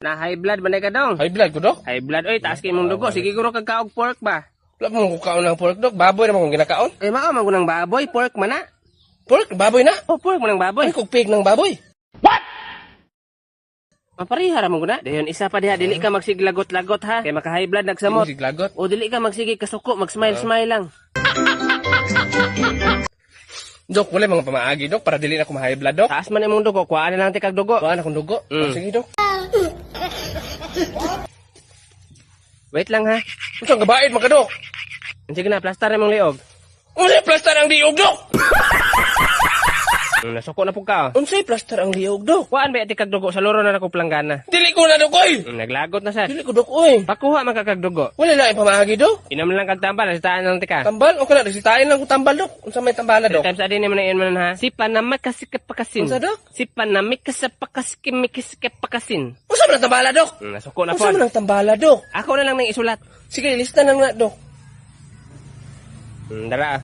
Na high blood man ka dong. High blood ko, Dok? High blood oy, taas kay mong dugo. Sige guro kag kaog pork ba. Wala mo kung kaon ng pork, Dok. Baboy naman kung ginakaon. Eh mao man gunang baboy, pork man na. Pork? Baboy na? Oh, pork man ang baboy. Ay, kung pig ng baboy. Maparihara mo guna. Dayon isa pa diha dili ka magsiglagot-lagot ha. Kay maka high blood nagsamot. Sige, lagot. O dili ka magsige kasuko, mag-smile-smile lang. Dok, wala mga pamaagi, Dok, para dili na ko ma-high blood, Dok. Taas man imong dugo, kuhaan na lang tikag dugo. Kuhaan akong dugo. Mm. Sige, Dok. Wait lang ha. Saan kabait mga, Dok? Sige na, plaster na mong liog. Unsay plaster ang liog, Dok? Nasuko na po ka. Unsay plaster ang liog, Dok? Kuhaan ba tikag dugo sa loro na nako planggana. Dili ko na, Dok, oy! Naglagot na sad. Dili ko, Dok, oy! Pakuha man kakag dugo. Wala na yung pamaagi, Dok. Inom lang kag tambal, sitaan lang tika. Tambal? O ka na, resitain lang ko tambal, Dok. Unsa may tambala, 3 Dok? times a day naman na yun man ha. Sipan na makasikap pakasin. Unsa, Dok? Sipan na mikasapakasikip pakasin. Unsa man ang tambala, Dok? Nasuko na po. Unsa man ang tambala, Dok? Ako na lang nang isulat. Sige, lista na nga, Dok. Dara.